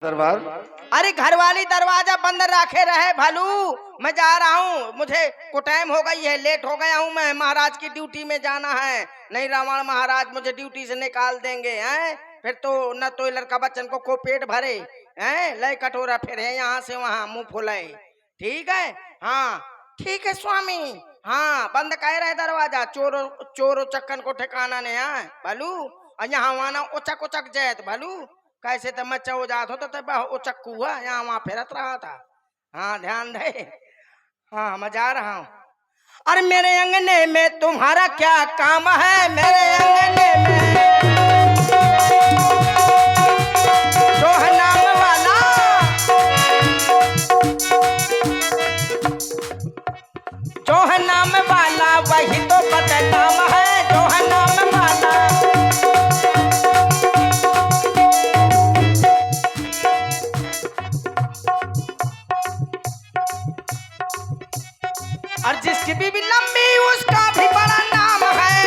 दरबार। अरे घरवाली दरवाजा बंद रखे रहे भलू। मैं जा रहा हूँ, मुझे को टाइम हो गई है, लेट हो गया हूँ मैं। महाराज की ड्यूटी में जाना है, नहीं रावण महाराज मुझे ड्यूटी से निकाल देंगे हैं। फिर तो न तो लड़का बच्चन को पेट भरे हैं, लय कटोरा फिर है यहाँ से वहाँ मुंह फुलाए। ठीक है, हाँ ठीक है स्वामी। हाँ बंद कह रहे दरवाजा, चोरो चक्कन को ठिकाना नहीं है भलू। यहाँ वहाँ उचक उचक जैत भलू, कैसे तो मच्चा हो जात हो तो उचक हुआ यहाँ वहाँ फिरत रहा था। हाँ ध्यान दे। हाँ मैं जा रहा हूँ। अरे मेरे अंगने में तुम्हारा क्या काम है, मेरे अंगने में जो है नाम वाला, जो है नाम वाला वही तो बदनाम है, जो है नाम वाला। और जिसकी बीवी लंबी उसका भी बड़ा नाम है,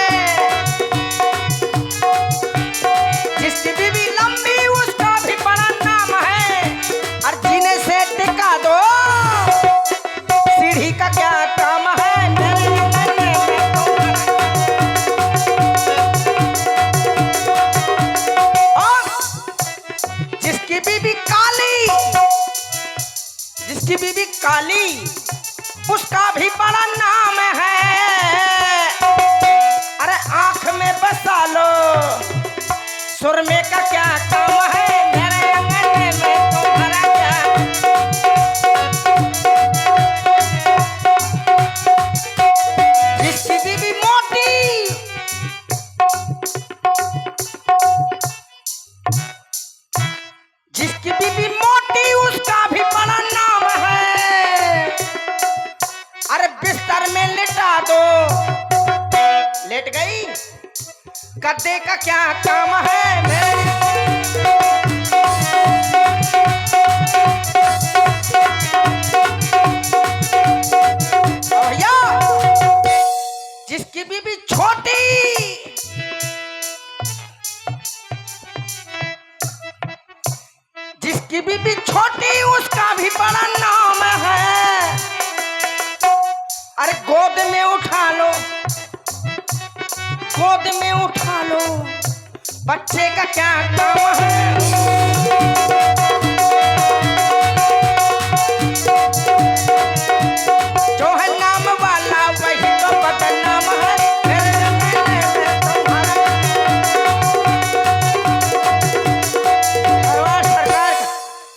जिसकी बीवी लंबी उसका भी बड़ा नाम है। और जीने से टिका दो सीढ़ी का क्या काम है, मेरे अंगने में और जिसकी बीवी काली, जिसकी बीवी काली उसका भी बड़ा नाम है। अरे आंख में बसा लो सुरमे का क्या काम है, मेरे अंगने में तुम्हारा क्या। जिसकी बीवी मोटी, जिसकी बीवी मोटी उसका भी बड़ा नाम है। अरे बिस्तर में लिटा दो, लेट गई, गद्दे का क्या काम है, भैया। जिसकी बीबी छोटी, जिसकी बीबी छोटी उसका भी बड़ा नाम है। अरे गोद में उठा लो, गोद में उठा लो, बच्चे का क्या काम है। जो है नाम वाला वही तो बदनाम है, मेरे अंगने में तुम्हारा। सरकार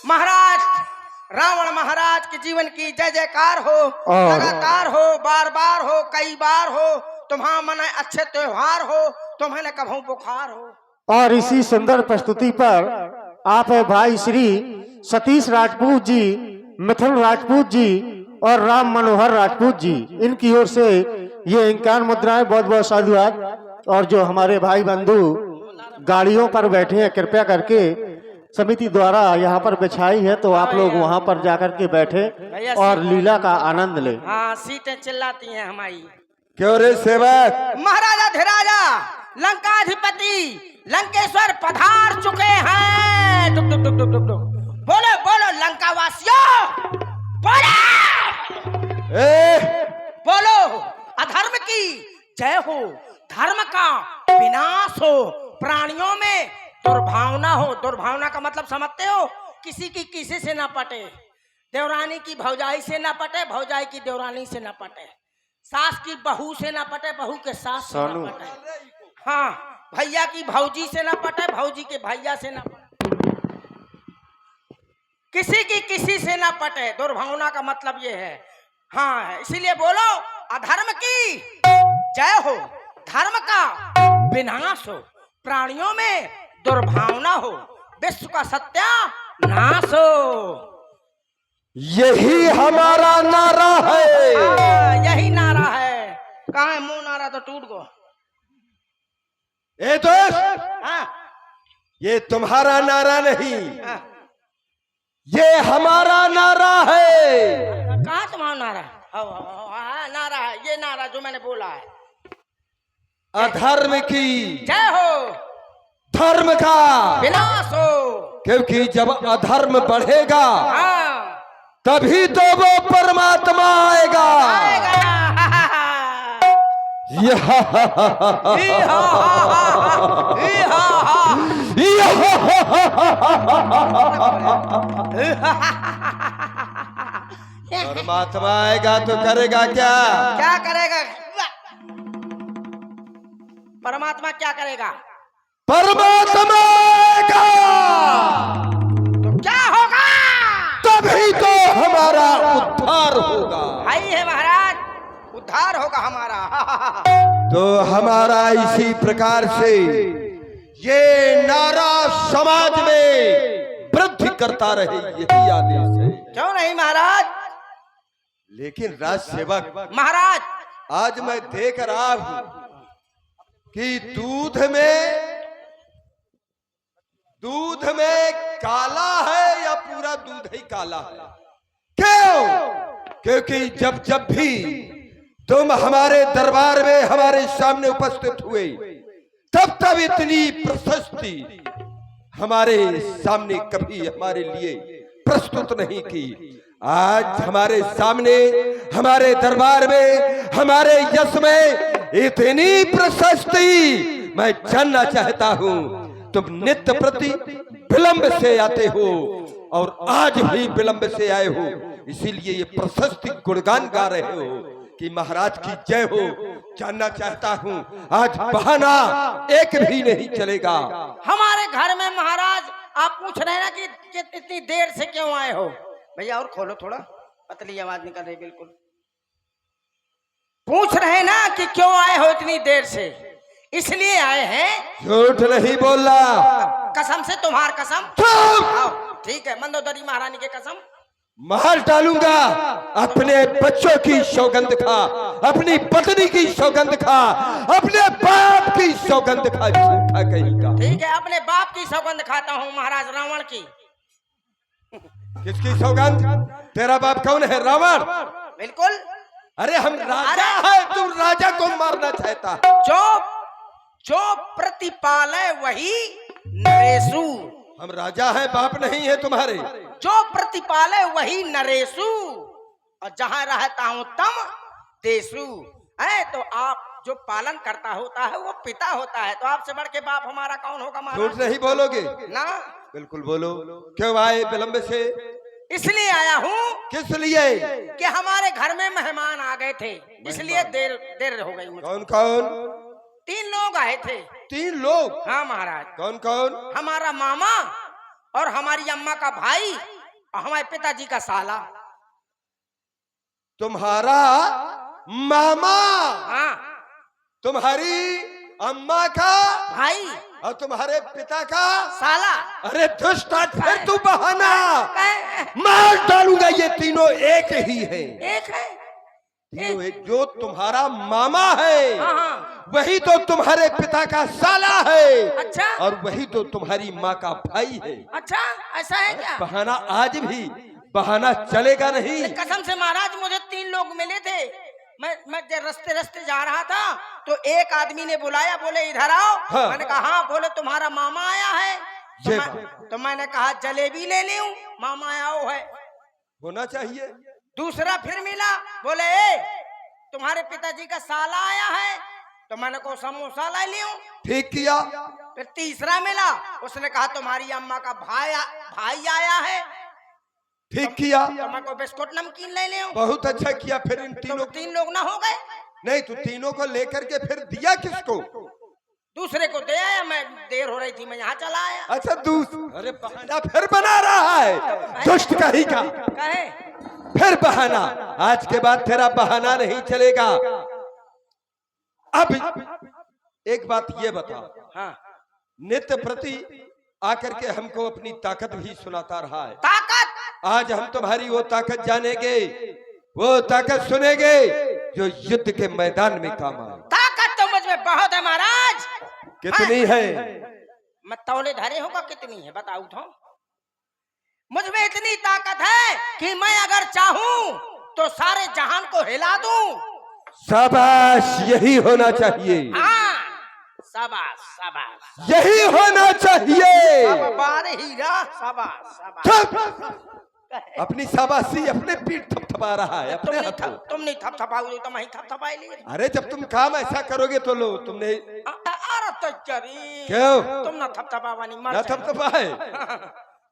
महाराज रावण महाराज के जीवन की जय जयकार हो, लगातार हो, बार बार हो, कई बार हो। तुम्हारा मन अच्छे त्योहार हो, तुम्हें कभू बुखार हो। और इसी सुंदर प्रस्तुति पर आप भाई श्री सतीश राजपूत जी, मिथुन राजपूत जी और राम मनोहर राजपूत जी, इनकी ओर से ये इंकार मुद्राएं बहुत बहुत साधुवाद। और जो हमारे भाई बंधु गाड़ियों पर बैठे हैं, कृपया करके समिति द्वारा यहाँ पर बिछाई है, तो आप लोग वहाँ पर जाकर के बैठे और लीला का आनंद ले। हाँ सीटें चिल्लाती हैं हमारी। क्यों रे सेवक? महाराजा धीराजा लंकाधिपति लंकेश्वर पधार चुके हैं। डुक डुक डुक डुक डुक डुक। बोलो बोलो लंकावासियों, बोलो बोलो अधर्म की जय हो, धर्म का विनाश हो, प्राणियों में दुर्भावना हो। दुर्भावना का मतलब समझते हो, किसी की किसी से ना पटे, देवरानी की भौजाई से ना पटे, भौजाई की देवरानी से ना पटे, सास की बहू से ना पटे, बहू के सास से ना पटे, हाँ भैया की भौजी से ना पटे, भौजी के भैया से ना पटे, किसी की किसी से ना पटे। दुर्भावना का मतलब ये है। हाँ इसीलिए बोलो अधर्म की जय हो, धर्म का विनाश हो, प्राणियों में दुर्भावना हो, विश्व का सत्यानाश हो। यही हमारा नारा है। यही नारा है। कहाँ है मुंह नारा तो टूट गो। ए दोस्त, ये तुम्हारा नारा नहीं, ये हमारा नारा है। कहाँ तुम्हारा नारा? नारा है, ये नारा जो मैंने बोला है। अधर्म की जय हो, धर्म का विनाश हो। क्योंकि जब अधर्म बढ़ेगा हाँ तभी तो वो परमात्मा आएगा। आएगा। यह ही हा हा, ही हा हा। परमात्मा आएगा तो करेगा क्या? क्या करेगा? परमात्मा क्या करेगा? परमात्मा आएगा तो क्या होगा? तभी तो हमारा उद्धार होगा। भाई है महाराज, उद्धार होगा हमारा। तो हमारा इसी प्रकार से ये नारा समाज में वृद्धि करता रहे, यही आदेश है। क्यों नहीं महाराज? लेकिन राज सेवक महाराज आज मैं देख रहा हूं कि दूध में काला है या पूरा दूध ही काला है। क्यों? क्योंकि जब भी तुम हमारे दरबार में हमारे सामने उपस्थित हुए तब इतनी प्रशस्ति हमारे सामने कभी हमारे लिए प्रस्तुत नहीं की। आज हमारे सामने हमारे दरबार में हमारे यश में इतनी प्रशस्ति, मैं जानना चाहता हूं तुम नित्य प्रति विलंब से आते हो और आज भी विलंब से आए हो, इसीलिए ये प्रशस्ति गुणगान गा रहे हो कि महाराज की जय हो। जानना चाहता हूं आज बहाना एक भी नहीं चलेगा। हमारे घर में महाराज आप पूछ रहे हैं ना कि इतनी देर से क्यों आए हो? भैया और खोलो थोड़ा, पतली आवाज निकल रही बिल्कुल। पूछ रहे हैं ना कि क्यों आए हो इतनी देर से? इसलिए आए हैं। झूठ नहीं बोला। कसम से, तुम्हार कसम। चुप! आओ, ठीक है, मंदोदरी महारानी के कसम। मार डालूंगा। अपने बच्चों की सौगंध खा, अपनी पत्नी की सौगंध खा, अपने बाप की सौगंध खा, झूठा कहीं का। ठीक है, अपने बाप की सौगंध खाता हूँ महाराज, रावण की। किसकी सौगंध? तेरा बाप कौन है? रावण? बिल्कुल। अरे हम राजा है, तुम राजा को मारना चाहता है। जो प्रतिपाले वही नरेशु। हम राजा हैं, बाप नहीं है तुम्हारे। जो प्रतिपाले वही नरेशु, और जहां रहता हूं तम देशु है। तो आप जो पालन करता होता है वो पिता होता है, तो आपसे बढ़ के बाप हमारा कौन होगा महाराज? झूठ नहीं बोलोगे ना? बिल्कुल बोलो। क्यों आए विलंब से? इसलिए आया हूँ किस लिए? कि हमारे घर में मेहमान आ गए थे, इसलिए देर हो गई मुझे। कौन कौन? 3 लोग आए थे। 3 लोग? हाँ महाराज। कौन कौन? हमारा मामा और हमारी अम्मा का भाई और हमारे पिताजी का साला। तुम्हारा मामा, हाँ, तुम्हारी अम्मा का भाई और तुम्हारे पिता का साला। अरे दुष्ट, फिर तू बहाना कहे? मार डालूंगा। ये तीनों एक ही है। एक है। तीनों एक। जो तुम्हारा मामा है हाँ, हाँ। वही तो तुम्हारे पिता का साला है। अच्छा। और वही तो तुम्हारी माँ का भाई है। अच्छा, ऐसा है क्या? बहाना आज भी बहाना चलेगा नहीं। कसम से महाराज, मुझे 3 लोग मिले थे। मैं रास्ते जा रहा था तो एक आदमी ने बुलाया, बोले इधर आओ। हाँ। मैंने कहा हाँ। बोले तुम्हारा मामा आया है। तो मैंने कहा जलेबी ले लूं, मामा आया वो है। होना चाहिए। दूसरा फिर मिला, बोले तुम्हारे पिताजी का साला आया है। तो मैंने को समोसा ला लियो। ठीक किया। फिर तीसरा मिला, उसने कहा तुम्हारी अम्मा का भाई आया है। ठीक किया। तो मैं को बिस्कुट नमकीन ले लियो। बहुत अच्छा किया। फिर इन तीनों 3 लोग ना हो गए? नहीं, तो तीनों को लेकर के फिर दिया किसको? दूसरे को दे आया। मैं देर हो रही थी, मैं यहाँ चला आया। अच्छा अरे बहाना फिर बना रहा है, दुष्ट कहीं का। कहे? फिर बहाना। आज के बाद तेरा बहाना नहीं चलेगा। अब एक बात ये बता। हाँ। नित्य प्रति आकर के हमको अपनी ताकत भी सुनाता रहा है। ताकत? आज हम तुम्हारी वो ताकत जानेंगे, वो ताकत सुनेंगे जो युद्ध के मैदान में काम आए। ताकत तो मुझ में बहुत है महाराज। कितनी है? मैं तौले धरे होगा कितनी है बताऊं तो। मुझ में इतनी ताकत है कि मैं अगर चाहूं तो सारे जहान को हिला दूं। शाबाश, यही होना चाहिए। हाँ, शाबाश शाबाश यही होना चाहिए। बार हीरा शाबाश शाबाश। चुप! अपनी शाबाशी अपने पीठ थपथपा रहा है अपने हाथों। तुम नहीं थपथपाओगे तो मैं थपथपाई लिए। अरे जब तुम काम ऐसा करोगे तो लो तुमने अरे तो चरी क्यों तुम ना थपथपावा नहीं मर ना थपथपाए?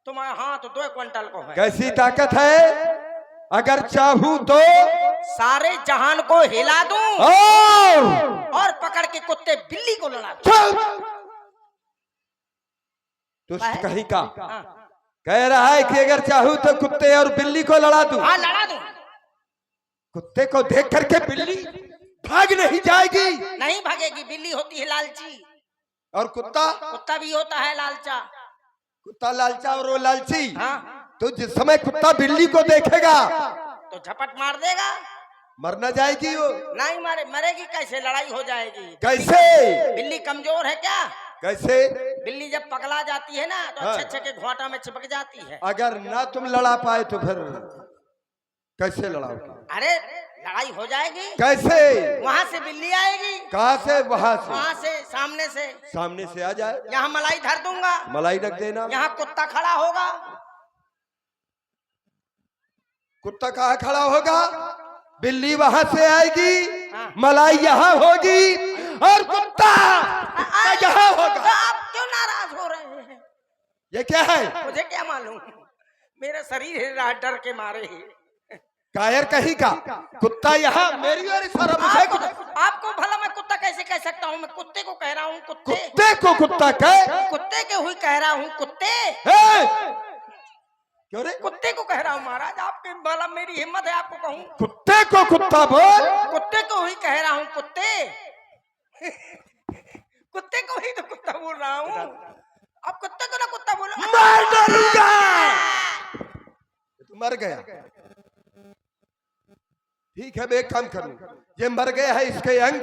तुम्हारा हाथ 2 क्विंटल को है। कैसी ताकत है? अगर चाहूं तो सारे जहान को हिला दूं और पकड़ के कुत्ते बिल्ली को लड़ा दूं। दुष्ट कहीं का कह रहा है कि अगर चाहूं तो कुत्ते और बिल्ली को लड़ा दूं। हाँ लड़ा दूं। कुत्ते को देख करके बिल्ली भाग नहीं जाएगी। नहीं भागेगी, बिल्ली होती है लालची और कुत्ता कुत्ता भी होता है लालचा। कुत्ता लालचा और वो लालची। हाँ तो जिस समय कुत्ता बिल्ली को देखेगा तो झपट मार देगा। मर न जाएगी वो? नहीं मरेगी कैसे? लड़ाई हो जाएगी। कैसे? बिल्ली कमजोर है क्या? कैसे? बिल्ली जब पगला जाती है ना तो हाँ। अच्छे के घोंटा में चिपक जाती है। अगर ना तुम लड़ा पाए तो फिर कैसे लड़ाओगे? अरे लड़ाई हो जाएगी। कैसे? वहाँ से बिल्ली आएगी। कहाँ से? वहाँ वहाँ से सामने से आ जाए। यहाँ मलाई धर दूंगा। मलाई रख देना। यहाँ कुत्ता खड़ा होगा। कुत्ता कहाँ खड़ा होगा? बिल्ली वहां से आएगी, हाँ। मलाई यहाँ होगी और कुत्ता यहाँ होगा। आप क्यों नाराज हो रहे हैं? ये क्या है? मुझे क्या मालूम, मेरा शरीर हिल रहा है डर के मारे ही। कायर कहीं का कुत्ता यहाँ मेरी और इशारा मुझे आपको भला मैं कुत्ता कैसे कह सकता हूँ? मैं कुत्ते को कह रहा हूँ। कुत्ते को कुत्ता कह? कुत्ते के हुई कह रहा हूँ। क्यों रे? कुत्ते को कह रहा हूँ महाराज। आपके भला मेरी हिम्मत है आपको कहूँ? कुत्ते को कुत्ता बोल। कुत्ते को ही कह रहा हूँ। कुत्ते को ही तो कुत्ता बोल रहा हूँ। अब कुत्ते को ना कुत्ता बोलो। मैं डरूंगा। तू मर गया। ठीक है मैं एक काम करूं, ये मर गया है इसके अंग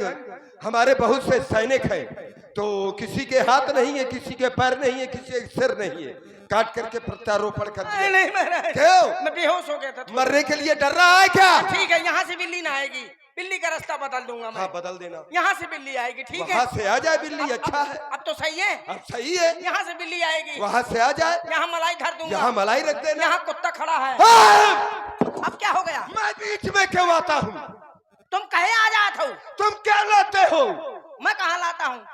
हमारे बहुत से सैनिक हैं, तो किसी के हाथ नहीं है, किसी के पैर नहीं है, किसी के सिर नहीं है, काट करके प्रत्यारोपण कर दिया। नहीं महाराज, क्यों? मैं बेहोश हो गया था। मरने के लिए डर रहा है क्या? ठीक है, यहाँ से बिल्ली ना आएगी। बिल्ली का रास्ता बदल दूंगा मैं। हाँ बदल देना। यहाँ से बिल्ली आएगी। ठीक है, वहाँ से आ जाए बिल्ली। अच्छा है, अब तो सही है। अब सही है। यहाँ से बिल्ली आएगी, वहाँ से आ जाए, यहाँ मलाई धर दूंगा। यहाँ मलाई रख देना। यहाँ कुत्ता खड़ा है। अब क्या हो गया? मैं बीच में क्यों आता हूँ? तुम कहे आ जाते हो? तुम क्या लाते हो? मैं कहाँ लाता हूँ?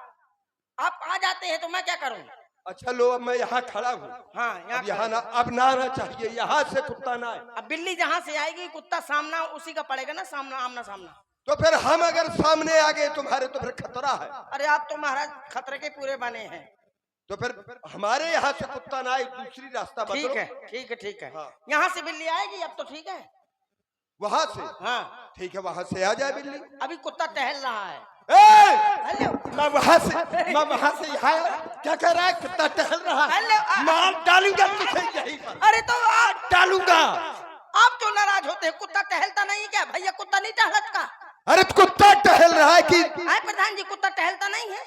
आप आ जाते हैं तो मैं क्या करूँ? अच्छा लो, अब मैं यहाँ खड़ा हूँ। हाँ यहाँ ना, अब ना आना चाहिए, यहाँ से कुत्ता ना आए। अब बिल्ली जहाँ से आएगी कुत्ता सामना उसी का पड़ेगा ना, सामना आमना सामना। तो फिर हम अगर सामने आ गए तुम्हारे तो फिर खतरा है। अरे आप तो महाराज खतरे के पूरे बने हैं। तो फिर हमारे यहाँ से कुत्ता ना आए, दूसरी रास्ता बदलो। ठीक है ठीक है ठीक है। हाँ। यहाँ से बिल्ली आएगी अब तो ठीक है। वहाँ से? हाँ ठीक है, वहाँ से आ जाए बिल्ली। अभी कुत्ता टहल रहा है। हेलो, मैं वहाँ से यहाँ क्या कर रहा है? कुत्ता टहल रहा है। हेलो, मार डालूंगा तुझे यहीं पर। अरे तो आप डालूंगा। आप क्यों नाराज होते हैं? कुत्ता टहलता नहीं क्या भैया? कुत्ता नहीं टहलत का? अरे कुत्ता टहल रहा है कि प्रधान जी कुत्ता टहलता नहीं है?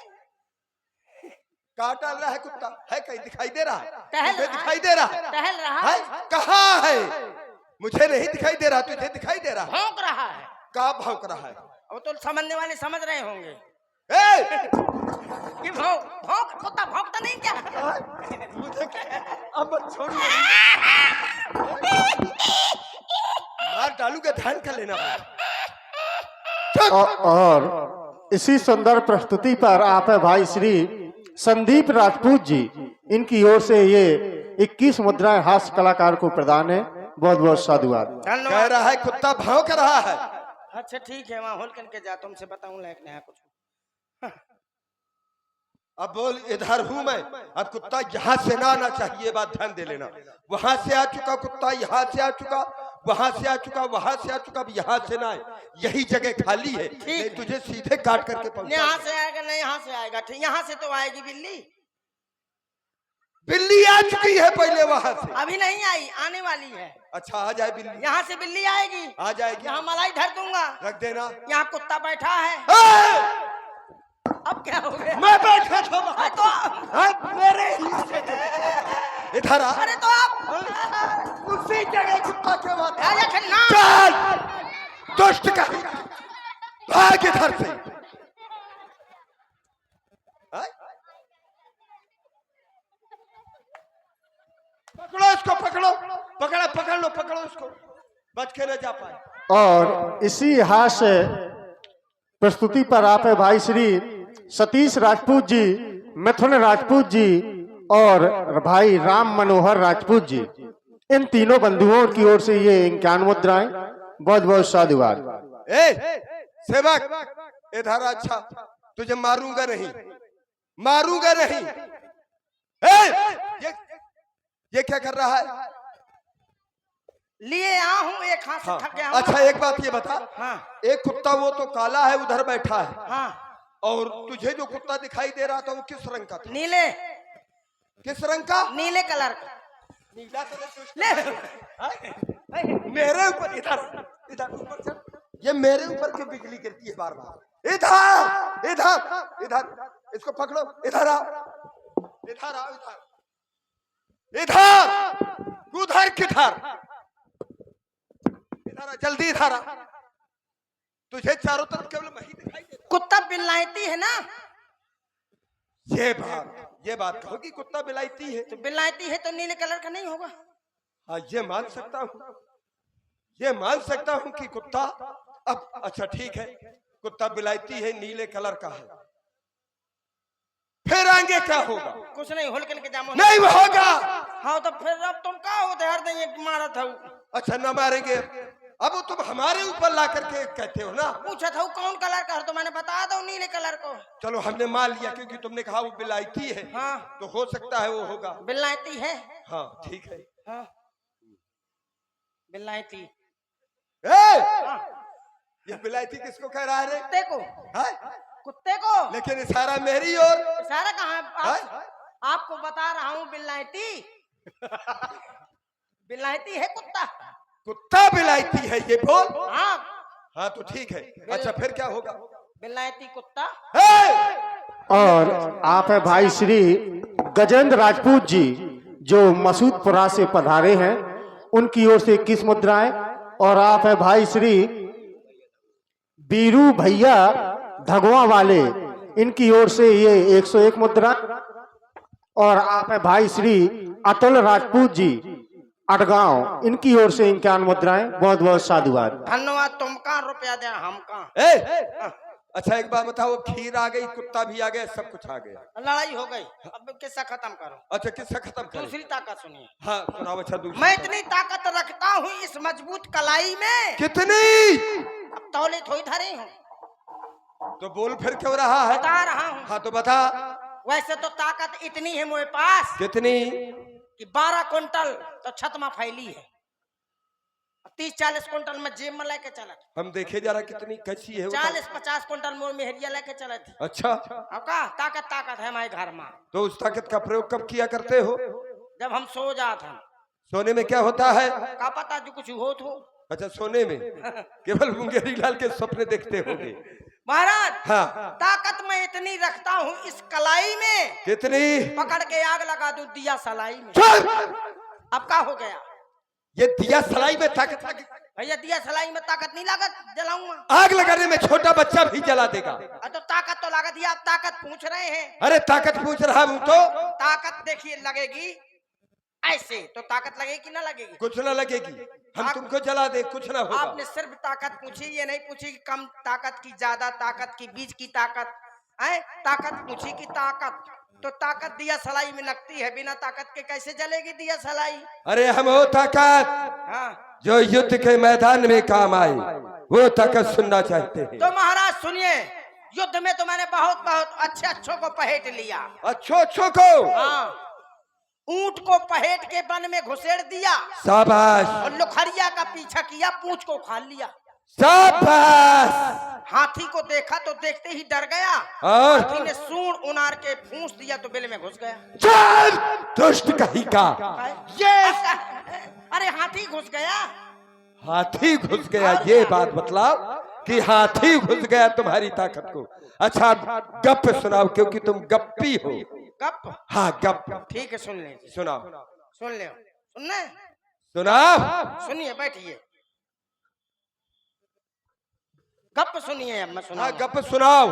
कहाँ टहल रहा है कुत्ता? है कहीं दिखाई दे रहा है? टहल तुझे रहा है। दिखाई दे रहा है? टहल रहा है? है। कहाँ है? मुझे नहीं दिखाई दे रहा, तुझे दिखाई दे रहा है? भौंक रहा है। कहाँ भौंक रहा है? वो तो समझने वाले समझ रहे होंगे। ए! ये भौंक कुत्ता भौंकता नहीं क्या? मुझे अब मत छोड़िए, मार डालूंगा, ध्यान कर लेना। और इसी सुंदर प्रस्तुति पर आप है भाई श्री संदीप राजपूत जी, इनकी ओर से ये 21 मुद्राएं हास्य कलाकार को प्रदान है। बहुत बहुत साधुवाद। कह रहा है कुत्ता भौंक रहा है। अच्छा ठीक है, वहाँ होल करके जा, तुमसे बताऊं लायक नहीं है कुछ। अब बोल, इधर हूं मैं। अब कुत्ता यहाँ से ना आना चाहिए, बात ध्यान दे लेना। वहां से आ चुका कुत्ता, यहाँ से आ चुका, वहां से आ चुका, वहां से आ चुका, अब यहाँ से ना आए। यही जगह खाली है, नहीं तुझे सीधे काट करके पहुंचा। यहाँ से आएगा नहीं, यहाँ से आएगा। ठीक, यहाँ से तो आएगी बिल्ली। बिल्ली आ चुकी है पहले वहां से। अभी नहीं आई, आने वाली है। अच्छा आ जाए बिल्ली। यहाँ से बिल्ली आएगी, आ जाएगी। यहाँ मलाई धर दूंगा, रख देना। यहाँ कुत्ता बैठा है। अब क्या हो गया? मैं बैठा था वहां। तो मेरे इधर आ। अरे तो आप उसी जगह कुत्ता के बाद आजा खन्ना। चल दुष्ट का भाग इधर से। पकड़ो उसको, बच के न जा पाए। और इसी हास्य प्रस्तुति पर आप है भाई श्री सतीश राजपूत जी, मिथुन राजपूत जी और भाई राम मनोहर राजपूत जी, इन तीनों बंधुओं की ओर से ये 51 मुद्राएं। बहुत बहुत साधुवाद। सेवक इधर, अच्छा तुझे मारूंगा नहीं। ये क्या कर रहा है? लिए आ हूँ, एक हाथ से थक गया हूँ। अच्छा एक बात ये बता, हाँ एक कुत्ता वो तो काला है उधर बैठा है, हाँ, और तुझे जो कुत्ता दिखाई दे रहा था वो किस रंग का था? नीले, किस रंग का? नीले कलर का। नीला तो ले मेरे ऊपर, इधर ऊपर चल। ये मेरे ऊपर क्यों बिजली गिरती है बार बार? इधर इसको पकड़ो। इधर आओ, उधर किधर? इधर आ, जल्दी इधर आ। तुझे चारों तरफ केवल मैं ही दिखाई देता। कुत्ता बिलायती है ना? ये बात कहो कि कुत्ता बिलायती है। तो बिलायती है तो नीले कलर का नहीं होगा? हाँ ये मान सकता हूँ कि कुत्ता, अब अच्छा ठीक है, कुत्ता बिलायती है, नीले कलर का है, फिर आगे क्या होगा? कुछ नहीं, होलकन के जामो नहीं होगा। हाँ तो फिर अब तुम क्या होते हर दिन ये मारा था? अच्छा न मारेंगे, अब वो तुम हमारे ऊपर ला करके कहते हो ना। पूछा था कौन कलर का है तो मैंने बता दो नीले कलर को। चलो हमने मान लिया, क्योंकि तुमने कहा वो बिलायती है। हाँ तो हो सकता है वो होगा। बिलायती है। हाँ ठीक है। हाँ बिलायती। हाँ। ये बिलायती किसको कह रहा है रे? कुत्ते को। हाँ? कुत्ते को। लेकिन इशारा मेरी ओर। इशारा कहाँ है? आपको बता रहा हूँ बिलायती। बिलायती है कुत्ता। कुत्ता बिलायती है ये बोल। हाँ तो ठीक है। अच्छा फिर क्या होगा? बिलायती कुत्ता। और आप है भाई श्री गजेंद्र राजपूत जी, जो मसूदपुरा से पधारे हैं, उनकी ओर से 21 मुद्राएं। और आप है भाई श्री बीरू भैया धगवा वाले, इनकी ओर से ये 101 मुद्रा। और आप है भाई श्री अतुल राजपूत जी अटगांव, इनकी ओर से 51 मुद्राएं। बहुत बहुत साधुवाद। धन्यवाद। तुम कहाँ रुपया दे, हम कहाँ? अच्छा एक बात बताओ, खीर आ गई, कुत्ता भी आ गया, सब कुछ आ गया, लड़ाई हो गई, अब किस्सा खत्म करो। अच्छा किस्सा खत्म करो। दूसरी ताकत सुनिए। हाँ सुनाओ। अच्छा दूसरी। मैं इतनी ताकत रखता हूँ इस मजबूत कलाई में। कितनी? अब तौले थोड़ी धरे हूँ। तो बोल फिर क्यों रहा है? बता रहा हूँ। हाँ तो बता। वैसे तो ताकत इतनी है मेरे पास। कितनी? कि 12 क्विंटल तो छत में फैली है, 30-40 क्विंटल में जेब में लेके चला। हम देखे जा रहा कितनी कैसी है? 40-50 क्विंटल मोर मेहरिया लेके चला थी। अच्छा अब का ताकत है हमारे घर में। तो उस ताकत का प्रयोग कब किया करते हो? जब हम सो जाते हैं। सोने में क्या होता है? का पता जो कुछ हो तो। अच्छा सोने में केवल मुंगेरी लाल के सपने देखते होगे महाराज। हाँ। ताकत मैं इतनी रखता हूँ इस कलाई में। कितनी? पकड़ के आग लगा दूं दिया सलाई में। अब क्या हो गया? ये दिया सलाई में ताकत लगी? भैया दिया सलाई में ताकत नहीं लागत, जलाऊंगा। आग लगाने में छोटा बच्चा भी जला देगा। तो ताकत तो लागत, आप ताकत पूछ रहे हैं। अरे ताकत पूछ रहा हूँ तो। ताकत देखिए लगेगी ऐसे, तो ताकत लगेगी कि ना लगेगी? कुछ ना लगेगी, हम तुमको जला दे, कुछ ना होगा। आपने सिर्फ ताकत पूछी, ये नहीं पूछी कि कम ताकत की, ज्यादा ताकत की, बीच की ताकत है। ताकत पूछी कि ताकत, तो ताकत दिया सलाई में लगती है, बिना ताकत के कैसे जलेगी दिया सलाई? अरे हम वो ताकत हाँ जो युद्ध के मैदान में काम आए, वो ताकत सुनना चाहते हैं। तो महाराज सुनिए, युद्ध में तो मैंने बहुत अच्छों को पहेट लिया। अच्छों को? हाँ, ऊंट को पहेट के वन में घुसेड़ दिया। शाबाश। और लुखरिया का पीछा किया, पूंछ को उखाड़ लिया। शाबाश। हाथी को देखा तो देखते ही डर गया। और हाथी ने सूंड उनार के फूंस दिया तो बिल में घुस गया। चल दुष्ट कहीं का। अरे हाथी घुस गया। हाथी घुस गया, ये बात बतलाओ कि हाथी घुस गया तुम्हारी ताकत को। अच्छा गप सुनाओ, क्योंकि तुम गप्पी हो। गप? हाँ गप। ठीक है सुन ले। सुनाओ। सुन ले। सुनना? सुनाओ। सुनिए, बैठिए, गप सुनिए। अब मैं सुनाऊंगा। गप सुनाओ।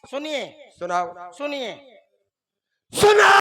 सुनिए। सुनाओ। सुनिए। सुनाओ।